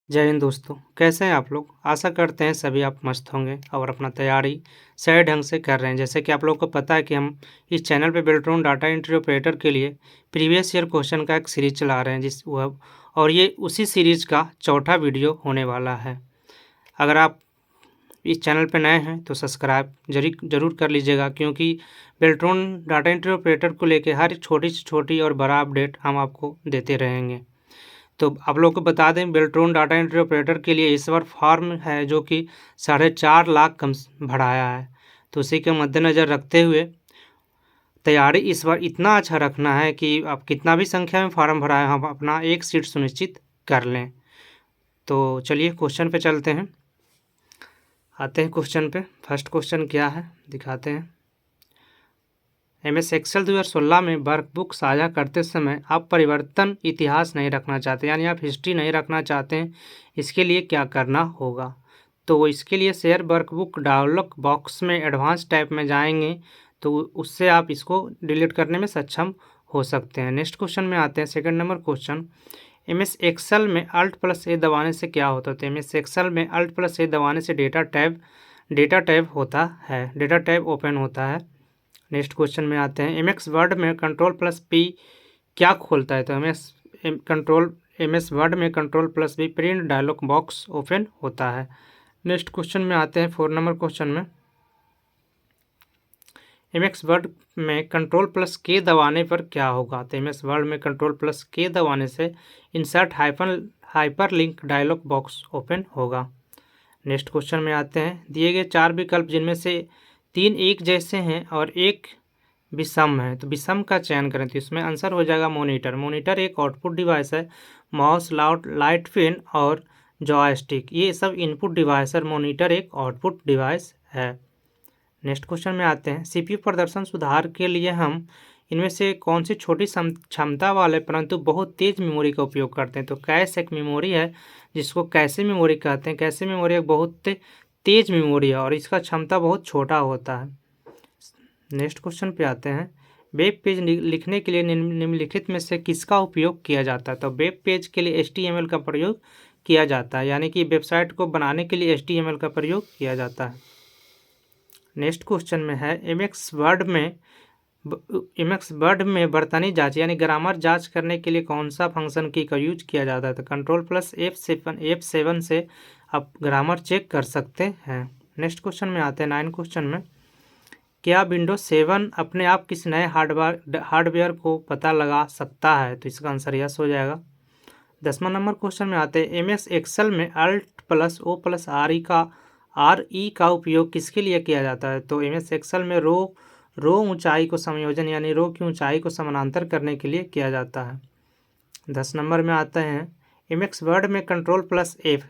जय हिंद दोस्तों, कैसे हैं आप लोग? आशा करते हैं सभी आप मस्त होंगे और अपना तैयारी सही ढंग से कर रहे हैं। जैसे कि आप लोगों को पता है कि हम इस चैनल पे बेल्ट्रॉन डाटा एंट्री ऑपरेटर के लिए प्रीवियस ईयर क्वेश्चन का एक सीरीज चला रहे हैं जिस वह और ये उसी सीरीज का चौथा वीडियो होने वाला है। अगर आप इस चैनल पे नए हैं तो सब्सक्राइब ज़रूर कर लीजिएगा, क्योंकि बेल्ट्रॉन डाटा एंट्री ऑपरेटर को लेके हर छोटी से छोटी और बड़ा अपडेट हम आपको देते रहेंगे। तो आप लोगों को बता दें, बेल्ट्रॉन डाटा एंट्री ऑपरेटर के लिए इस बार फॉर्म है जो कि 4.5 लाख कम बढ़ाया है। तो उसी के मद्देनज़र रखते हुए तैयारी इस बार इतना अच्छा रखना है कि आप कितना भी संख्या में फॉर्म भराएं, हम अपना एक सीट सुनिश्चित कर लें। तो चलिए क्वेश्चन पे चलते हैं, आते हैं क्वेश्चन पे। फर्स्ट क्वेश्चन क्या है दिखाते हैं। MS एक्सेल 2016 में वर्कबुक साझा करते समय आप परिवर्तन इतिहास नहीं रखना चाहते, यानी आप हिस्ट्री नहीं रखना चाहते हैं, इसके लिए क्या करना होगा? तो इसके लिए शेयर वर्कबुक डायलॉग बॉक्स में एडवांस टैब में जाएंगे तो उससे आप इसको डिलीट करने में सक्षम हो सकते हैं। नेक्स्ट क्वेश्चन में आते हैं, second number question. MS Excel में Alt+A दबाने से क्या होता है? तो MS एक्सेल में Alt+A दबाने से डेटा टैब होता है, डेटा टैब ओपन होता है। नेक्स्ट क्वेश्चन में आते हैं, MS वर्ड में Ctrl+P क्या खोलता है? तो MS वर्ड में Ctrl+V print dialogue box open होता है। नेक्स्ट क्वेश्चन में आते हैं, 4 नंबर क्वेश्चन में। MS वर्ड में Ctrl+K दबाने पर क्या होगा? तो MS वर्ड में Ctrl+K दबाने से insert hyperlink dialogue box open होगा। नेक्स्ट क्वेश्चन में आते हैं, दिए गए 4 विकल्प जिनमें से 3 एक जैसे हैं और एक विषम है, तो विषम का चयन करें। तो इसमें आंसर हो जाएगा मॉनिटर। मॉनिटर एक आउटपुट डिवाइस है, माउस, लाइट पेन और जॉयस्टिक ये सब इनपुट डिवाइस है, मॉनिटर एक आउटपुट डिवाइस है। नेक्स्ट क्वेश्चन में आते हैं, CPU प्रदर्शन सुधार के लिए हम इनमें से कौन सी छोटी क्षमता वाले परंतु बहुत तेज मेमोरी का उपयोग करते हैं? तो कैश एक मेमोरी है जिसको कैशे मेमोरी कहते हैं। कैशे मेमोरी एक बहुत तेज मेमोरी है और इसका क्षमता बहुत छोटा होता है। नेक्स्ट क्वेश्चन पे आते हैं, वेब पेज लिखने के लिए निम्नलिखित में से किसका उपयोग किया जाता है? तो वेब पेज के लिए HTML का प्रयोग किया जाता है, यानी कि वेबसाइट को बनाने के लिए HTML का प्रयोग किया जाता है। नेक्स्ट क्वेश्चन में है, MX वर्ड में बर्तनी जांच यानी ग्रामर जांच करने के लिए कौन सा फंक्शन की का यूज किया जाता है? तो Ctrl+F7 से आप ग्रामर चेक कर सकते हैं। नेक्स्ट क्वेश्चन में आते हैं, 9 क्वेश्चन में। क्या विंडोज 7 अपने आप किसी नए हार्डवेयर को पता लगा सकता है? तो इसका आंसर यस हो जाएगा। 10वां नंबर क्वेश्चन में आते हैं, MS एक्सेल में Alt+O+RE का उपयोग किसके लिए किया जाता है? तो MS एक्सेल में रो ऊंचाई को समायोजन यानी रो की ऊंचाई को समानांतर करने के लिए किया जाता है। 10 नंबर में आते हैं, MS वर्ड में Ctrl+F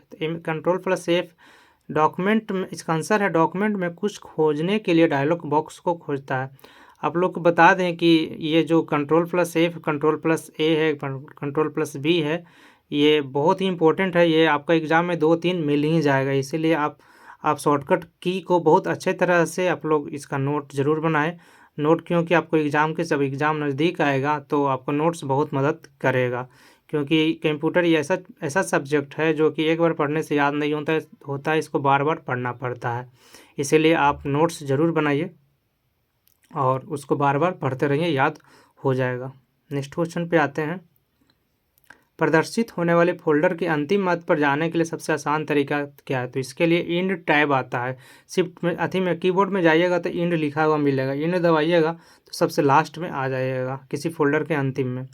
डॉक्यूमेंट में, इसका आंसर है डॉक्यूमेंट में कुछ खोजने के लिए डायलॉग बॉक्स को खोजता है। आप लोग को बता दें कि ये जो Ctrl+F Ctrl+A है, Ctrl+V है, ये बहुत ही इंपॉर्टेंट है। ये आपका एग्ज़ाम में 2-3 मिल ही जाएगा, इसीलिए आप शॉर्टकट की को बहुत अच्छे तरह से आप लोग इसका नोट ज़रूर बनाएं। नोट क्योंकि आपको जब एग्ज़ाम नज़दीक आएगा तो आपको नोट्स बहुत मदद करेगा, क्योंकि कंप्यूटर ये ऐसा सब्जेक्ट है जो कि एक बार पढ़ने से याद नहीं होता है, इसको बार बार पढ़ना पड़ता है। इसीलिए आप नोट्स ज़रूर बनाइए और उसको बार बार पढ़ते रहिए, याद हो जाएगा। नेक्स्ट क्वेश्चन पे आते हैं, प्रदर्शित होने वाले फोल्डर के अंतिम मध्य पर जाने के लिए सबसे आसान तरीका क्या है? तो इसके लिए इंड टैब आता है। शिफ्ट में कीबोर्ड में जाइएगा तो इंड लिखा हुआ मिलेगा, इंड दबाइएगा तो सबसे लास्ट में आ जाइएगा किसी फोल्डर के अंतिम में।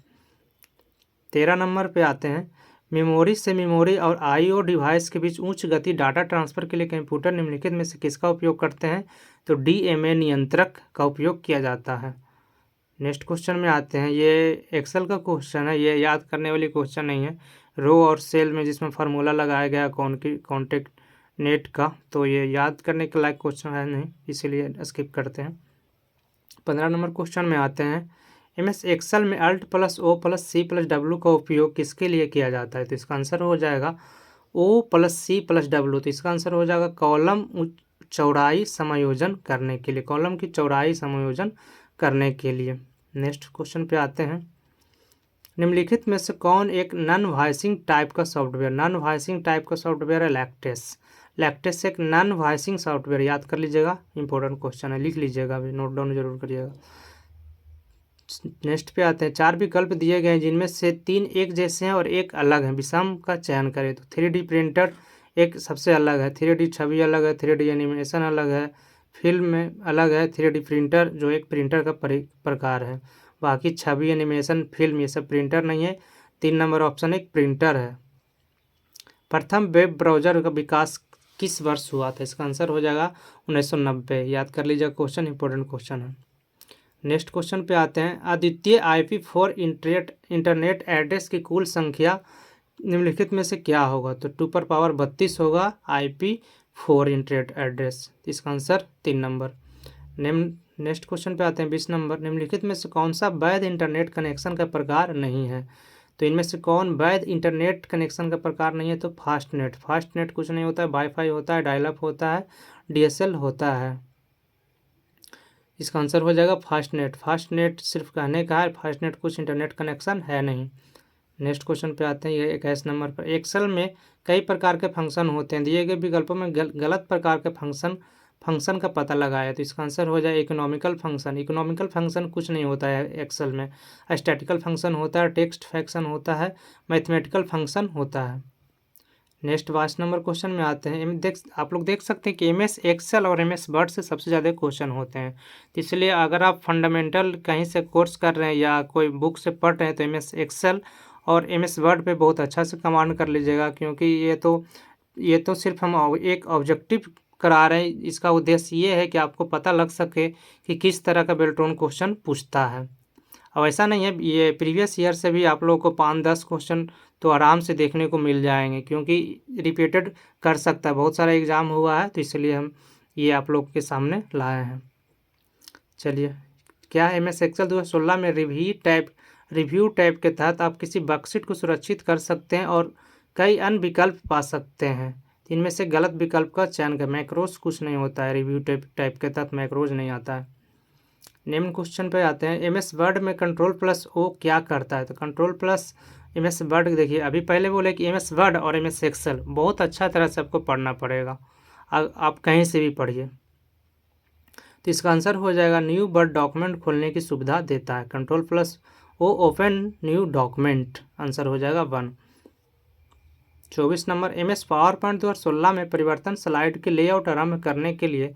13 नंबर पे आते हैं, मेमोरी से मेमोरी और IO डिवाइस के बीच उच्च गति डाटा ट्रांसफ़र के लिए कंप्यूटर निम्नलिखित में से किसका उपयोग करते हैं? तो DMA नियंत्रक का उपयोग किया जाता है। नेक्स्ट क्वेश्चन में आते हैं, ये एक्सेल का क्वेश्चन है, ये याद करने वाली क्वेश्चन नहीं है। रो और सेल में जिसमें फार्मूला लगाया गया कॉन्टेक्ट नेट का, तो ये याद करने के लायक क्वेश्चन है नहीं, इसीलिए स्किप करते हैं। 15 नंबर क्वेश्चन में आते हैं, MS एक्सेल में Alt+O+C+W का उपयोग किसके लिए किया जाता है? तो इसका आंसर हो जाएगा O+C+W। तो इसका आंसर हो जाएगा कॉलम चौड़ाई समायोजन करने के लिए, कॉलम की चौड़ाई समायोजन करने के लिए। नेक्स्ट क्वेश्चन पे आते हैं, निम्नलिखित में से कौन एक नॉन वॉइसिंग टाइप का सॉफ्टवेयर, नॉन वॉइसिंग टाइप का सॉफ्टवेयर है लैक्टेस। लैक्टेस एक नॉन वॉइसिंग सॉफ्टवेयर, याद कर लीजिएगा, इंपॉर्टेंट क्वेश्चन है, लिख लीजिएगा, अभी नोट डाउन जरूर करिएगा। नेक्स्ट पे आते हैं, 4 विकल्प दिए गए हैं जिनमें से 3 एक जैसे हैं और एक अलग है, विषम का चयन करें। तो 3D प्रिंटर एक सबसे अलग है, 3D छवि अलग है, 3D एनिमेशन अलग है, फिल्म में अलग है, 3D प्रिंटर जो एक प्रिंटर का प्रकार है, बाकी छवि एनिमेशन फिल्म ये सब प्रिंटर नहीं है। 3 नंबर ऑप्शन एक प्रिंटर है। प्रथम वेब ब्राउज़र का विकास किस वर्ष हुआ था, इसका आंसर हो जाएगा 1990, याद कर लीजिएगा, क्वेश्चन इंपॉर्टेंट क्वेश्चन है। नेक्स्ट क्वेश्चन पे आते हैं, अद्वितीय IP4 इंटरनेट एड्रेस की कुल संख्या निम्नलिखित में से क्या होगा। तो 2 होगा IP4 इंटरनेट एड्रेस, इसका आंसर 3 नंबर। नेक्स्ट क्वेश्चन पे आते हैं 20 नंबर, निम्नलिखित में से कौन सा वैध इंटरनेट कनेक्शन का प्रकार नहीं है। तो इनमें से कौन वैध इंटरनेट कनेक्शन का प्रकार नहीं है। तो फास्टनेट, फास्टनेट कुछ नहीं होता है, वाईफाई होता है, डायलअप होता है, DSL होता है, इसका आंसर हो जाएगा फास्टनेट। फास्टनेट सिर्फ कहने का है, फास्टनेट कुछ इंटरनेट कनेक्शन है नहीं। नेक्स्ट क्वेश्चन पे आते हैं, ये 21 नंबर पर, एक्सेल में कई प्रकार के फंक्शन होते हैं, दिए गए विकल्पों में गलत प्रकार के फंक्शन का पता लगाया। तो इसका आंसर हो जाए इकोनॉमिकल फंक्शन। इकोनॉमिकल फंक्शन कुछ नहीं होता है एक्सेल में, स्टैटिकल फंक्शन होता है, टेक्स्ट फंक्शन होता है, मैथमेटिकल फंक्शन होता है। नेक्स्ट 22 नंबर क्वेश्चन में आते हैं, आप लोग देख सकते हैं कि MS एक्सेल और MS वर्ड से सबसे ज़्यादा क्वेश्चन होते हैं। तो इसलिए अगर आप फंडामेंटल कहीं से कोर्स कर रहे हैं या कोई बुक से पढ़ रहे हैं तो MS एक्सेल और MS वर्ड पे बहुत अच्छा से कमांड कर लीजिएगा, क्योंकि ये तो सिर्फ हम एक ऑब्जेक्टिव करा रहे हैं, इसका उद्देश्य ये है कि आपको पता लग सके कि किस तरह का बेल्ट्रॉन क्वेश्चन पूछता है। अब ऐसा नहीं है, ये प्रीवियस ईयर से भी आप लोगों को 5-10 क्वेश्चन तो आराम से देखने को मिल जाएंगे, क्योंकि रिपीटेड कर सकता है, बहुत सारा एग्ज़ाम हुआ है, तो इसलिए हम ये आप लोग के सामने लाए हैं। चलिए, क्या है, MS एक्सेल 2016 में रिव्यू टैब के तहत आप किसी वर्कशीट को सुरक्षित कर सकते हैं और कई अन्य विकल्प पा सकते हैं। इनमें से गलत विकल्प का चयन करें। मैक्रोज कुछ नहीं होता है, रिव्यू टैब के तहत मैक्रोज नहीं आता है। निम्न क्वेश्चन पे आते हैं, MS वर्ड में Ctrl+O क्या करता है। तो Ctrl+ MS वर्ड, देखिए अभी पहले बोले कि MS वर्ड और MS एक्सेल बहुत अच्छा तरह से आपको पढ़ना पड़ेगा, आप कहीं से भी पढ़िए। तो इसका आंसर हो जाएगा न्यू वर्ड डॉक्यूमेंट खोलने की सुविधा देता है, Ctrl+O open new document, answer हो जाएगा 1। 24 नंबर, MS PowerPoint 2016 में परिवर्तन स्लाइड के लेआउट आरंभ करने के लिए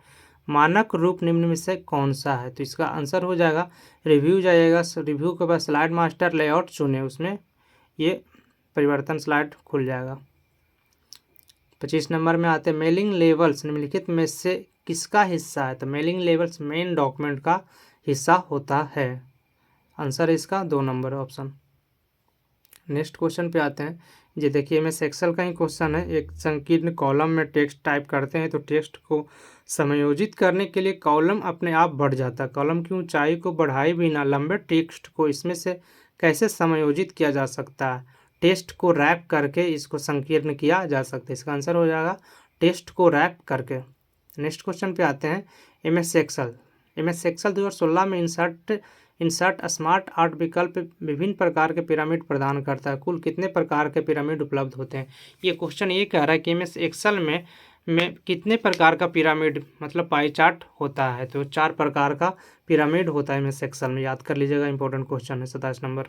मानक रूप निम्न में से कौन सा है। तो इसका आंसर हो जाएगा रिव्यू, जाइएगा रिव्यू के बाद स्लाइड मास्टर लेआउट चुने, उसमें ये परिवर्तन स्लाइड खुल जाएगा। 25 नंबर में आते हैं, मेलिंग लेवल्स निम्नलिखित में से किसका हिस्सा है। तो मेलिंग लेवल्स मेन डॉक्यूमेंट का हिस्सा होता है, आंसर इसका 2 नंबर ऑप्शन। नेक्स्ट क्वेश्चन पे आते हैं, ये देखिए MS एक्सेल का ही क्वेश्चन है। एक संकीर्ण कॉलम में टेक्स्ट टाइप करते हैं तो टेक्स्ट को समायोजित करने के लिए कॉलम अपने आप बढ़ जाता है। कॉलम की ऊंचाई को बढ़ाए बिना लंबे टेक्स्ट को इसमें से कैसे समायोजित किया जा सकता है। टेक्स्ट को रैप करके इसको संकीर्ण किया जा सकता है, इसका आंसर हो जाएगा टेक्स्ट को रैप करके। नेक्स्ट क्वेश्चन पे आते हैं, MS एक्सेल 2016 में इंसर्ट स्मार्ट आर्ट विकल्प विभिन्न प्रकार के पिरामिड प्रदान करता है। कुल कितने प्रकार के पिरामिड उपलब्ध होते हैं। ये क्वेश्चन ये कह रहा है कि MS एक्सेल में कितने प्रकार का पिरामिड मतलब पाई चार्ट होता है। तो 4 प्रकार का पिरामिड होता है MS एक्सेल में, याद कर लीजिएगा, इंपॉर्टेंट क्वेश्चन है। 27 नंबर।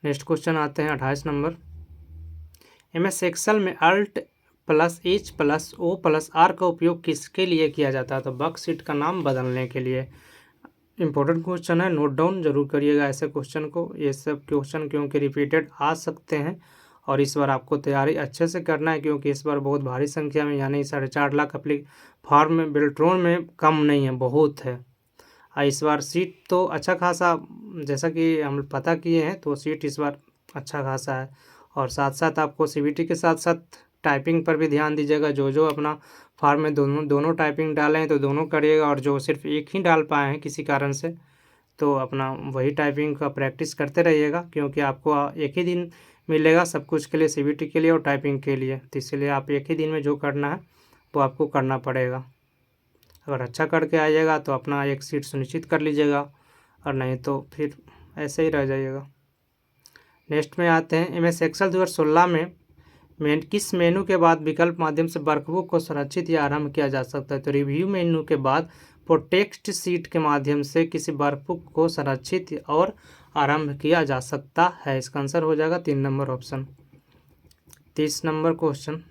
नेक्स्ट क्वेश्चन आते हैं 28 नंबर, MS एक्सेल में Alt+H+O+R का उपयोग किसके लिए किया जाता है। तो वर्कशीट का नाम बदलने के लिए। इंपॉर्टेंट क्वेश्चन है, नोट डाउन जरूर करिएगा ऐसे क्वेश्चन को। ये सब क्वेश्चन क्योंकि रिपीटेड आ सकते हैं और इस बार आपको तैयारी अच्छे से करना है, क्योंकि इस बार बहुत भारी संख्या में यानी 4.5 लाख फॉर्म में बेल्ट्रॉन में कम नहीं है, बहुत है। इस बार सीट तो अच्छा खासा, जैसा कि हम पता किए हैं, तो सीट इस बार अच्छा खासा है। और साथ साथ आपको CBT के साथ साथ टाइपिंग पर भी ध्यान दीजिएगा। जो अपना फॉर्म में दोनों टाइपिंग डाले हैं तो दोनों करिएगा, और जो सिर्फ एक ही डाल पाए हैं किसी कारण से, तो अपना वही टाइपिंग का प्रैक्टिस करते रहिएगा, क्योंकि आपको एक ही दिन मिलेगा सब कुछ के लिए, CBT के लिए और टाइपिंग के लिए। तो इसलिए आप एक ही दिन में जो करना है वो आपको करना पड़ेगा। अगर अच्छा करके आइएगा तो अपना एक सीट सुनिश्चित कर लीजिएगा, और नहीं तो फिर ऐसे ही रह जाइएगा। नेक्स्ट में आते हैं, MS एक्सेल 2016 में किस मेनू के बाद विकल्प माध्यम से वर्कबुक को संरक्षित या आरंभ किया जा सकता है? तो रिव्यू मेनू के बाद प्रोटेक्ट सीट के माध्यम से किसी वर्कबुक को संरक्षित और आरंभ किया जा सकता है। इसका आंसर हो जाएगा 3 नंबर ऑप्शन। 30 नंबर क्वेश्चन,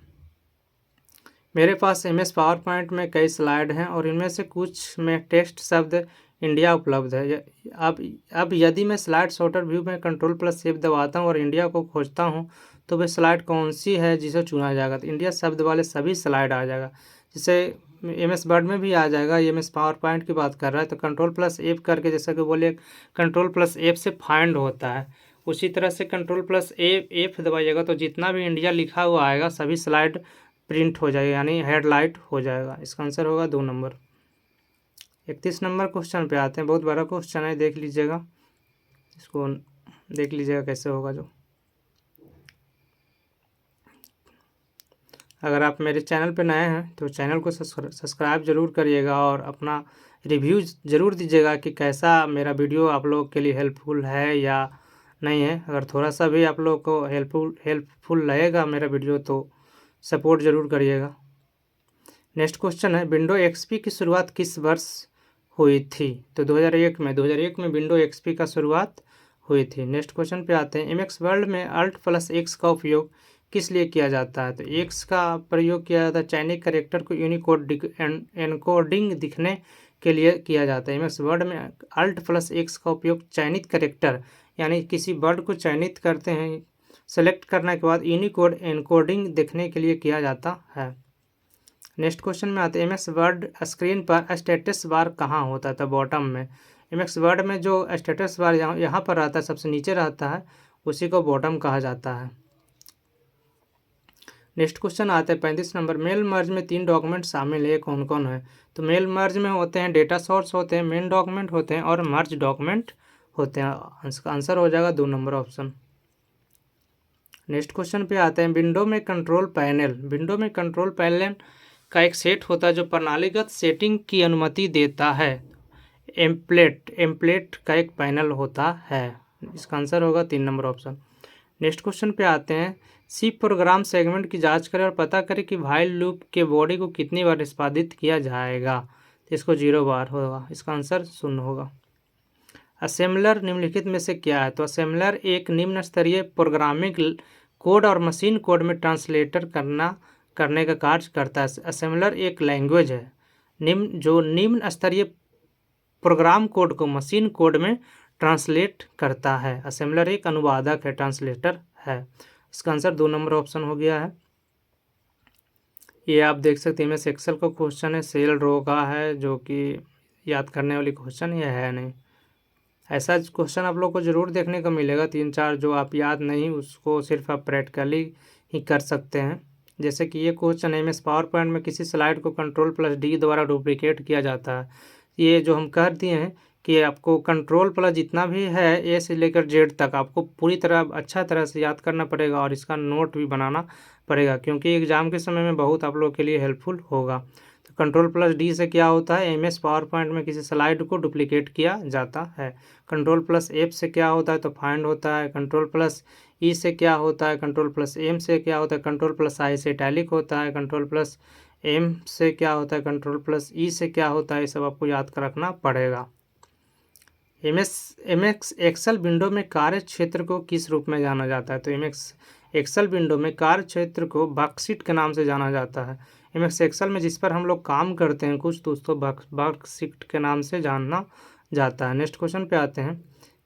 मेरे पास MS पावर पॉइंट में कई स्लाइड हैं और इनमें से कुछ में टेक्स्ट शब्द इंडिया उपलब्ध है। अब यदि मैं स्लाइड सॉर्टर व्यू में Ctrl+F दबाता हूं और इंडिया को खोजता हूं तो वह स्लाइड कौन सी है जिसे चुना जाएगा? तो इंडिया शब्द वाले सभी स्लाइड आ जाएगा, जिसे MS वर्ड में भी आ जाएगा। MS पावर पॉइंट की बात कर रहा है तो Ctrl+F करके, जैसा कि बोले Ctrl+F से फाइंड होता है, उसी तरह से Ctrl+F दबाइएगा तो जितना भी इंडिया लिखा हुआ आएगा सभी स्लाइड प्रिंट हो जाएगा, यानी हेडलाइट हो जाएगा। इसका आंसर होगा 2 नंबर। 31 नंबर क्वेश्चन पे आते हैं, बहुत बड़ा क्वेश्चन है, देख लीजिएगा, इसको देख लीजिएगा कैसे होगा। जो अगर आप मेरे चैनल पे नए हैं तो चैनल को सब्सक्राइब जरूर करिएगा और अपना रिव्यू ज़रूर दीजिएगा कि कैसा मेरा वीडियो आप लोगों के लिए हेल्पफुल है या नहीं है। अगर थोड़ा सा भी आप लोग को हेल्पफुल लगेगा मेरा वीडियो तो सपोर्ट ज़रूर करिएगा। नेक्स्ट क्वेश्चन है, विंडो XP की शुरुआत किस वर्ष हुई थी? तो 2001 में विंडो XP का शुरुआत हुई थी। नेक्स्ट क्वेश्चन पे आते हैं, MS वर्ड में Alt+X का उपयोग किस लिए किया जाता है? तो X का प्रयोग किया जाता है चाइनीज कैरेक्टर को यूनिकोड एनकोडिंग दिखने के लिए किया जाता है। MS वर्ड में Alt+X का उपयोग चाइनीज कैरेक्टर यानी किसी वर्ड को चयनित करते हैं, सेलेक्ट करने के बाद यूनिकोड एनकोडिंग देखने के लिए किया जाता है। नेक्स्ट क्वेश्चन में आते हैं, MS वर्ड स्क्रीन पर स्टेटस बार कहाँ होता है? तो बॉटम में। MS वर्ड में जो स्टेटस बार यहाँ पर रहता है, सबसे नीचे रहता है, उसी को बॉटम कहा जाता है। नेक्स्ट क्वेश्चन आते हैं 35 नंबर, मेल मर्ज में 3 डॉक्यूमेंट शामिल है, कौन कौन है? तो मेल मर्ज में होते हैं डेटा सोर्स होते हैं, मेन डॉक्यूमेंट होते हैं और मर्ज डॉक्यूमेंट होते हैं। इसका आंसर हो जाएगा 2 नंबर ऑप्शन। नेक्स्ट क्वेश्चन पे आते हैं, विंडो में कंट्रोल पैनल का एक सेट होता है जो प्रणालीगत सेटिंग की अनुमति देता है। एम्पलेट का एक पैनल होता है। इसका आंसर होगा 3 नंबर ऑप्शन। नेक्स्ट क्वेश्चन पे आते हैं, सी प्रोग्राम सेगमेंट की जांच करें और पता करें कि व्हाइल लूप के बॉडी को कितनी बार निष्पादित किया जाएगा। तो इसको 0 बार होगा। इसका आंसर 0 होगा। असेंबलर निम्नलिखित में से क्या है? तो असेंबलर एक निम्न स्तरीय प्रोग्रामिंग कोड और मशीन कोड में ट्रांसलेटर करने का कार्य करता है। असेंबलर एक लैंग्वेज है जो निम्न स्तरीय प्रोग्राम कोड को मशीन कोड में ट्रांसलेट करता है। असेंबलर एक अनुवादक है, ट्रांसलेटर है। इसका आंसर 2 नंबर ऑप्शन हो गया है। ये आप देख सकते हैं, MS एक्सेल का क्वेश्चन है, सेल रो का है, जो कि याद करने वाली क्वेश्चन ये है नहीं। ऐसा क्वेश्चन आप लोग को ज़रूर देखने को मिलेगा, 3-4 जो आप याद नहीं उसको सिर्फ आप प्रैक्टिकली ही कर सकते हैं। जैसे कि ये क्वेश्चन MS पावर पॉइंट में किसी स्लाइड को Ctrl+D द्वारा डुप्लीकेट किया जाता है। ये जो हम कर दिए हैं कि आपको Ctrl+ जितना भी है A से लेकर Z तक आपको पूरी तरह अच्छा तरह से याद करना पड़ेगा और इसका नोट भी बनाना पड़ेगा, क्योंकि एग्ज़ाम के समय में बहुत आप लोग के लिए हेल्पफुल होगा। तो Ctrl+D से क्या होता है, MS पावर पॉइंट में किसी स्लाइड को डुप्लीकेट किया जाता है। Ctrl+F से क्या होता है, तो फाइंड होता है। Ctrl+E से क्या होता है, Ctrl+M से क्या होता है, Ctrl+I से इटैलिक होता है, Ctrl+M से क्या होता है, Ctrl+E से क्या होता है, ये सब आपको याद कर रखना पड़ेगा। MS एक्सेल विंडो में कार्य क्षेत्र को किस रूप में जाना जाता है? तो MS एक्सेल विंडो में कार्य क्षेत्र को वर्कशीट के नाम से जाना जाता है। MS एक्सेल में जिस पर हम लोग काम करते हैं कुछ, तो उसको वर्कशीट के नाम से जाना जाता है। नेक्स्ट क्वेश्चन पे आते हैं,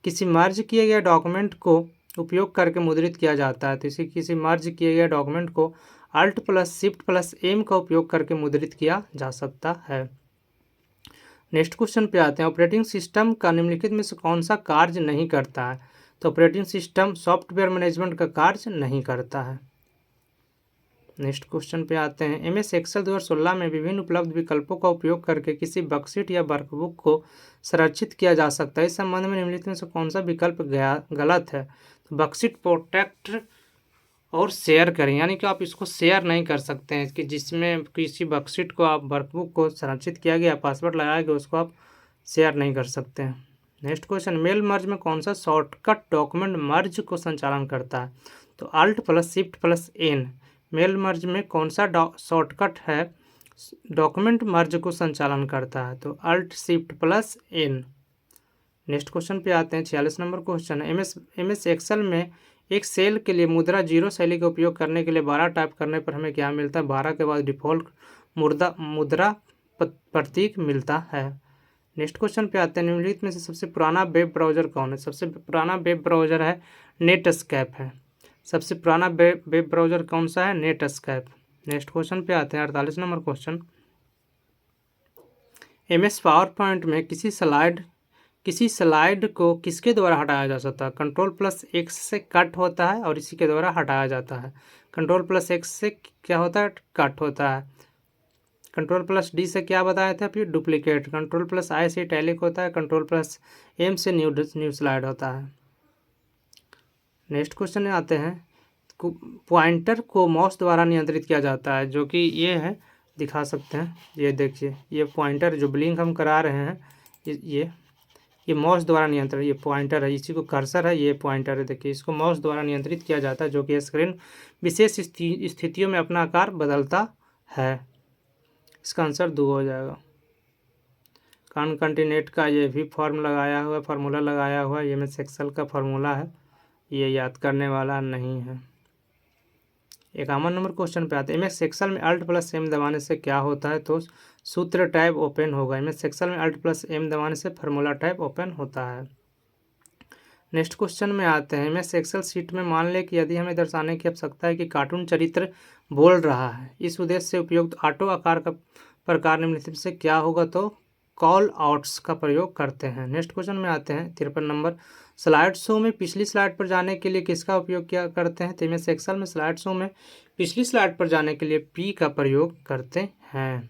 किसी मर्ज किए गए डॉक्यूमेंट को उपयोग करके मुद्रित किया जाता है। तो किसी मर्ज किए गए डॉक्यूमेंट को Alt+Shift+M का उपयोग करके मुद्रित किया जा सकता है। नेक्स्ट क्वेश्चन पे आते हैं, ऑपरेटिंग सिस्टम का निम्नलिखित में से कौन सा कार्य नहीं करता है? तो ऑपरेटिंग सिस्टम सॉफ्टवेयर मैनेजमेंट का कार्य नहीं करता है। नेक्स्ट क्वेश्चन पे आते हैं, MS एक्सेल 2016 में विभिन्न उपलब्ध विकल्पों का उपयोग करके किसी वर्कशीट या वर्कबुक को संरक्षित किया जा सकता है। इस संबंध में निम्नलिखित में से कौन सा विकल्प गलत है? तो वर्कशीट प्रोटेक्ट और शेयर करें, यानी कि आप इसको शेयर नहीं कर सकते हैं कि जिसमें किसी वर्कशीट को आप वर्कबुक को संरक्षित किया गया पासवर्ड लगाया गया उसको आप शेयर नहीं कर सकते हैं। नेक्स्ट क्वेश्चन, मेल मर्ज में कौन सा शॉर्टकट डॉक्यूमेंट मर्ज को संचालन करता है? तो alt plus shift plus N. Mail merge में कौन सा शॉर्टकट है डॉक्यूमेंट मर्ज को संचालन करता है? तो alt shift plus N. Next question पे आते हैं। 46 नंबर क्वेश्चन है, एमएस एक्सेल में एक सेल के लिए मुद्रा जीरो शैली का उपयोग करने के लिए 12 टाइप करने पर हमें क्या मिलता है? 12 के बाद डिफ़ॉल्ट मुद्रा प्रतीक मिलता है। नेक्स्ट क्वेश्चन पे आते हैं, निम्नलिखित में से सबसे पुराना वेब ब्राउज़र कौन है? सबसे पुराना वेब ब्राउज़र है नेटस्केप है। सबसे पुराना वेब ब्राउज़र कौन सा है? नेटस्केप। नेक्स्ट क्वेश्चन पे आते हैं। 48 number question, MS power point में किसी स्लाइड को किसके द्वारा हटाया जा सकता है? कंट्रोल प्लस एक्स से कट होता है और इसी के द्वारा हटाया जाता है। कंट्रोल प्लस एक्स से क्या होता है? कट होता है। कंट्रोल प्लस डी से क्या बताया था? फिर डुप्लीकेट। कंट्रोल प्लस आई से इटैलिक होता है। कंट्रोल प्लस एम से न्यू स्लाइड होता है। नेक्स्ट क्वेश्चन में आते हैं, पॉइंटर को माउस द्वारा नियंत्रित किया जाता है, जो कि ये है, दिखा सकते हैं, ये देखिए, ये पॉइंटर जो ब्लिंक हम करा रहे हैं, ये माउस द्वारा नियंत्रण, ये पॉइंटर है, इसी को कर्सर है, ये पॉइंटर है, देखिए इसको माउस द्वारा नियंत्रित किया जाता है, जो कि स्क्रीन विशेष स्थितियों में अपना आकार बदलता है। इसका आंसर 2 हो जाएगा। कॉनकैटिनेट का ये भी फार्मूला लगाया हुआ है, ये एमएस एक्सेल का फार्मूला है, ये याद करने वाला नहीं है। 51 नंबर क्वेश्चन पे आते हैं, एमएस एक्सेल में अल्ट प्लस एम दबाने से क्या होता है? तो सूत्र टैब ओपन होगा। एमएस एक्सेल में अल्ट प्लस एम दबाने से फार्मूला टैब ओपन होता है। नेक्स्ट क्वेश्चन में आते हैं, एमएस एक्सेल सीट में मान लें कि यदि हमें दर्शाने की आवश्यकता है कि कार्टून चरित्र बोल रहा है, इस उद्देश्य से उपयुक्त ऑटो आकार का प्रकार निम्नलिखित से क्या होगा? तो कॉल आउट्स का प्रयोग करते हैं। नेक्स्ट क्वेश्चन में आते हैं। 53 नंबर, स्लाइड शो में पिछली स्लाइड पर जाने के लिए किसका उपयोग क्या करते हैं? तो एमएस एक्सेल में स्लाइड शो में पिछली स्लाइड पर जाने के लिए पी का प्रयोग करते हैं।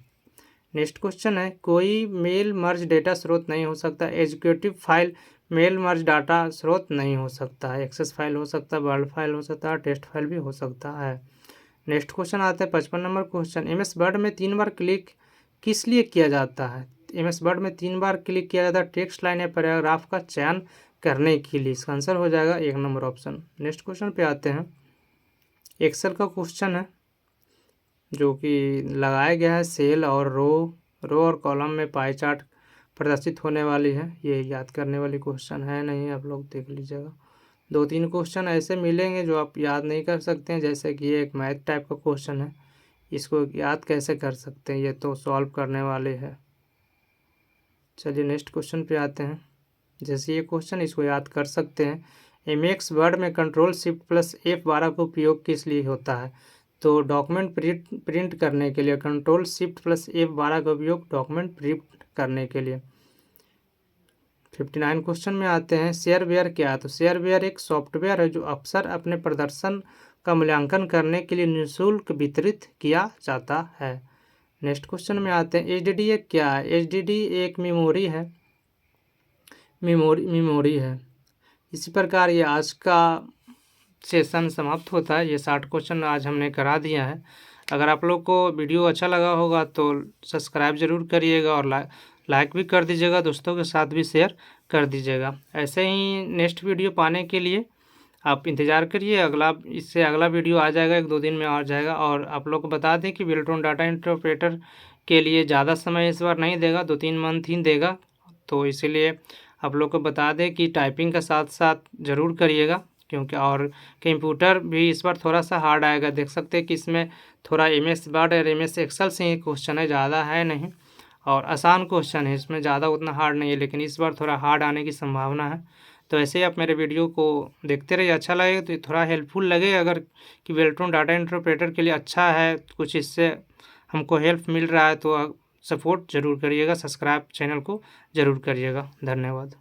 नेक्स्ट क्वेश्चन है, कोई मेल मर्ज डेटा स्रोत नहीं हो सकता। Executive file mail merge data स्रोत नहीं हो सकता है। एक्सेस फाइल हो सकता है, वर्ड फाइल हो सकता है, टेक्स्ट फाइल भी हो सकता है। नेक्स्ट क्वेश्चन आता है 55 नंबर क्वेश्चन, एमएस वर्ड में 3 बार क्लिक किस लिए किया जाता है? एमएस वर्ड में 3 बार क्लिक किया जाता है टेक्स्ट लाइन या पैराग्राफ का चयन करने के लिए। इसका आंसर हो जाएगा 1 नंबर ऑप्शन। नेक्स्ट क्वेश्चन पे आते हैं, एक्सेल का क्वेश्चन है, जो कि लगाया गया है, सेल और रो और कॉलम में पाई चार्ट प्रदर्शित होने वाली है। ये याद करने वाली क्वेश्चन है नहीं, आप लोग देख लीजिएगा। 2-3 क्वेश्चन ऐसे मिलेंगे जो आप याद नहीं कर सकते हैं, जैसे कि ये एक मैथ टाइप का क्वेश्चन है, इसको याद कैसे कर सकते हैं? ये तो सॉल्व करने वाले हैं। चलिए नेक्स्ट क्वेश्चन पे आते हैं। जैसे ये क्वेश्चन, इसको याद कर सकते हैं। एमएस वर्ड में कंट्रोल शिफ्ट प्लस F12 का उपयोग किस लिए होता है? तो डॉक्यूमेंट प्रिंट करने के लिए। कंट्रोल शिफ्ट प्लस F12 का उपयोग डॉक्यूमेंट प्रिंट करने के लिए। 59 क्वेश्चन में आते हैं, शेयरवेयर क्या है? तो शेयरवेयर एक सॉफ्टवेयर है जो अक्सर अपने प्रदर्शन का मूल्यांकन करने के लिए निःशुल्क वितरित किया जाता है। नेक्स्ट क्वेश्चन में आते हैं, एचडीडी क्या है? एचडीडी एक मेमोरी है। इसी प्रकार ये आज का सेशन समाप्त होता है। ये 60 क्वेश्चन आज हमने करा दिया है। अगर आप लोग को वीडियो अच्छा लगा होगा तो सब्सक्राइब ज़रूर करिएगा और लाइक भी कर दीजिएगा, दोस्तों के साथ भी शेयर कर दीजिएगा। ऐसे ही नेक्स्ट वीडियो पाने के लिए आप इंतज़ार करिए, इससे अगला वीडियो आ जाएगा, 1-2 दिन में आ जाएगा। और आप लोग को बता दें कि बेल्ट्रॉन डाटा इंटरप्रेटर के लिए ज़्यादा समय इस बार नहीं देगा, 2-3 मंथ ही देगा, तो इसीलिए आप लोग को बता दें कि टाइपिंग का साथ साथ ज़रूर करिएगा, क्योंकि और कंप्यूटर भी इस बार थोड़ा सा हार्ड आएगा। देख सकते हैं कि इसमें थोड़ा एमएस वर्ड और एमएस एक्सेल से ही क्वेश्चन है, ज़्यादा है नहीं, और आसान क्वेश्चन है, इसमें ज़्यादा उतना हार्ड नहीं है, लेकिन इस बार थोड़ा हार्ड आने की संभावना है। तो ऐसे ही आप मेरे वीडियो को देखते रहिए, अच्छा लगेगा तो थोड़ा हेल्पफुल लगे अगर कि बेल्ट्रॉन डाटा इंटरप्रेटर के लिए अच्छा है, कुछ इससे हमको हेल्प मिल रहा है, तो सपोर्ट ज़रूर करिएगा, सब्सक्राइब चैनल को ज़रूर करिएगा। धन्यवाद।